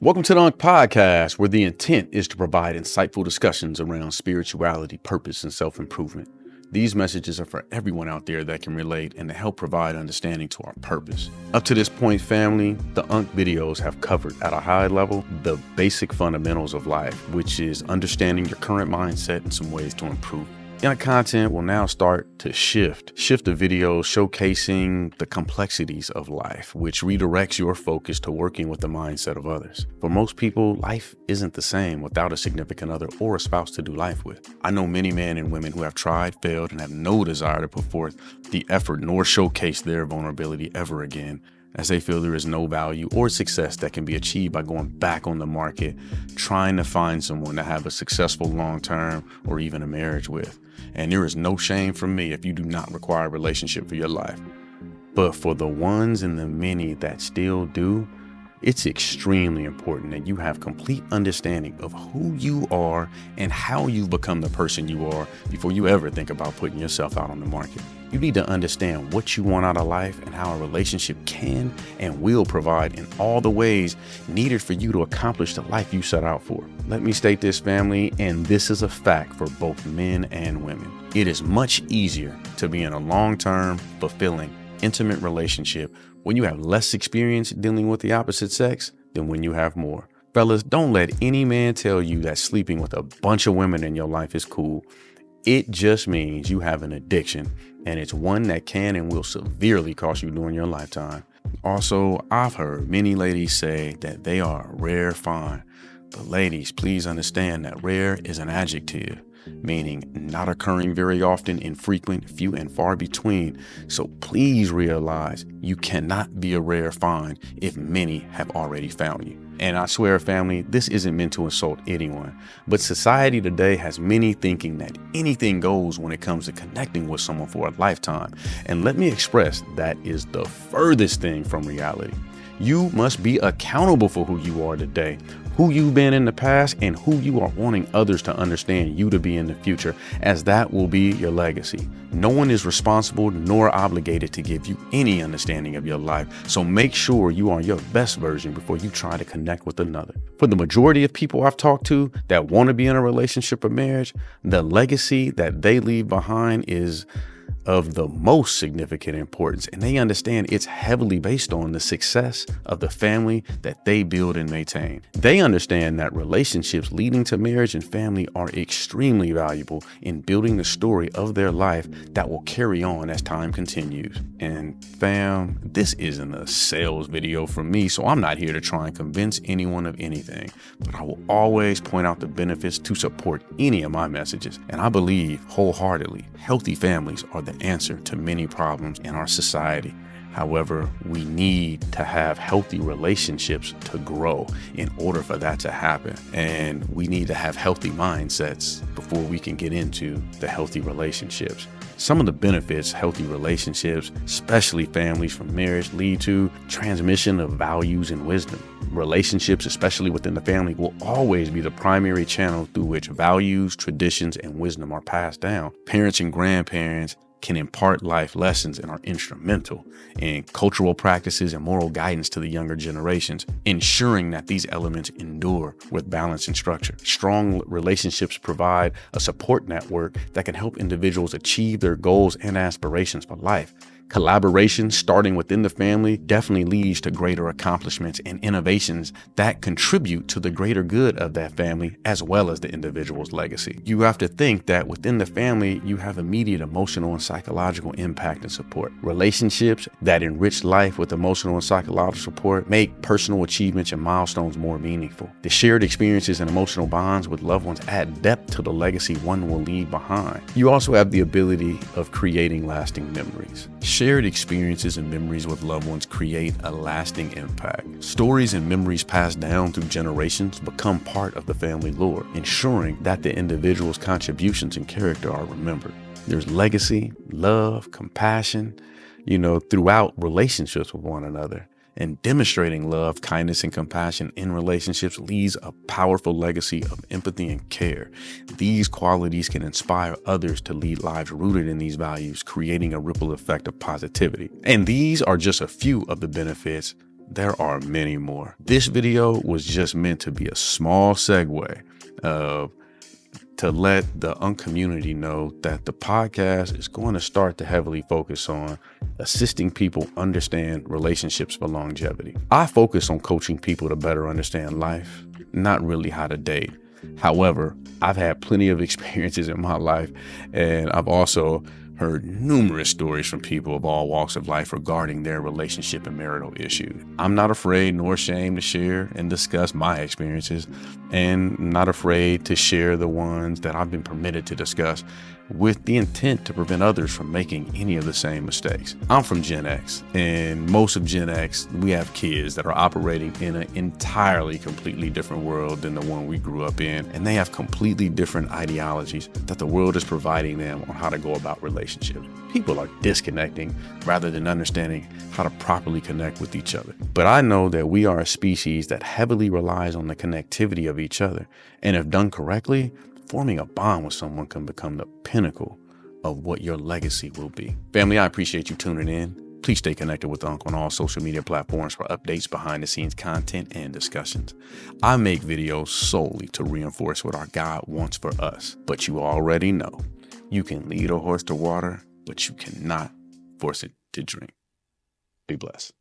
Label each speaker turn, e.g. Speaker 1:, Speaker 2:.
Speaker 1: Welcome to the UNC Podcast, where the intent is to provide insightful discussions around spirituality, purpose, and self-improvement. These messages are for everyone out there that can relate and to help provide understanding to our purpose. Up to this point, family, the UNC videos have covered at a high level the basic fundamentals of life, which is understanding your current mindset and some ways to improve. UNC content will now start to shift the videos showcasing the complexities of life, which redirects your focus to working with the mindset of others. For most people, life isn't the same without a significant other or a spouse to do life with. I know many men and women who have tried, failed, and have no desire to put forth the effort nor showcase their vulnerability ever again, as they feel there is no value or success that can be achieved by going back on the market, trying to find someone to have a successful long-term or even a marriage with. And there is no shame from me if you do not require a relationship for your life. But for the ones and the many that still do, it's extremely important that you have complete understanding of who you are and how you've become the person you are before you ever think about putting yourself out on the market. You need to understand what you want out of life and how a relationship can and will provide in all the ways needed for you to accomplish the life you set out for. Let me state this, family, and this is a fact for both men and women. It is much easier to be in a long-term, fulfilling, intimate relationship when you have less experience dealing with the opposite sex than when you have more. Fellas, don't let any man tell you that sleeping with a bunch of women in your life is cool. It just means you have an addiction, and it's one that can and will severely cost you during your lifetime. Also, I've heard many ladies say that they are a rare find. But ladies, please understand that rare is an adjective, meaning not occurring very often, infrequent, few and far between. So please realize you cannot be a rare find if many have already found you. And I swear, family, this isn't meant to insult anyone, but society today has many thinking that anything goes when it comes to connecting with someone for a lifetime. And let me express, that is the furthest thing from reality. You must be accountable for who you are today, who you've been in the past, and who you are wanting others to understand you to be in the future, as that will be your legacy. No one is responsible nor obligated to give you any understanding of your life, so make sure you are your best version before you try to connect with another. For the majority of people I've talked to that want to be in a relationship or marriage, the legacy that they leave behind is of the most significant importance, and they understand it's heavily based on the success of the family that they build and maintain. They understand that relationships leading to marriage and family are extremely valuable in building the story of their life that will carry on as time continues. And fam, this isn't a sales video from me, so I'm not here to try and convince anyone of anything, but I will always point out the benefits to support any of my messages. And I believe wholeheartedly healthy families are the answer to many problems in our society. However, we need to have healthy relationships to grow in order for that to happen. And we need to have healthy mindsets before we can get into the healthy relationships. Some of the benefits healthy relationships, especially families from marriage, lead to transmission of values and wisdom. Relationships, especially within the family, will always be the primary channel through which values, traditions, and wisdom are passed down. Parents and grandparents can impart life lessons and are instrumental in cultural practices and moral guidance to the younger generations, ensuring that these elements endure with balance and structure. Strong relationships provide a support network that can help individuals achieve their goals and aspirations for life. Collaboration starting within the family definitely leads to greater accomplishments and innovations that contribute to the greater good of that family as well as the individual's legacy. You have to think that within the family, you have immediate emotional and psychological impact and support. Relationships that enrich life with emotional and psychological support make personal achievements and milestones more meaningful. The shared experiences and emotional bonds with loved ones add depth to the legacy one will leave behind. You also have the ability of creating lasting memories. Shared experiences and memories with loved ones create a lasting impact. Stories and memories passed down through generations become part of the family lore, ensuring that the individual's contributions and character are remembered. There's legacy, love, compassion, throughout relationships with one another. And demonstrating love, kindness, and compassion in relationships leaves a powerful legacy of empathy and care. These qualities can inspire others to lead lives rooted in these values, creating a ripple effect of positivity. And these are just a few of the benefits There are many more. This video was just meant to be a small segue to let the UNC community know that the podcast is going to start to heavily focus on assisting people understand relationships for longevity. I focus on coaching people to better understand life, not really how to date. However, I've had plenty of experiences in my life, and I've also heard numerous stories from people of all walks of life regarding their relationship and marital issues. I'm not afraid nor ashamed to share and discuss my experiences, and not afraid to share the ones that I've been permitted to discuss, with the intent to prevent others from making any of the same mistakes. I'm from Gen X, and most of Gen X, we have kids that are operating in an entirely completely different world than the one we grew up in, and they have completely different ideologies that the world is providing them on how to go about relationships. People are disconnecting rather than understanding how to properly connect with each other. But I know that we are a species that heavily relies on the connectivity of each other, and if done correctly, forming a bond with someone can become the pinnacle of what your legacy will be. Family, I appreciate you tuning in. Please stay connected with UNC on all social media platforms for updates, behind the scenes content, and discussions. I make videos solely to reinforce what our God wants for us. But you already know, you can lead a horse to water, but you cannot force it to drink. Be blessed.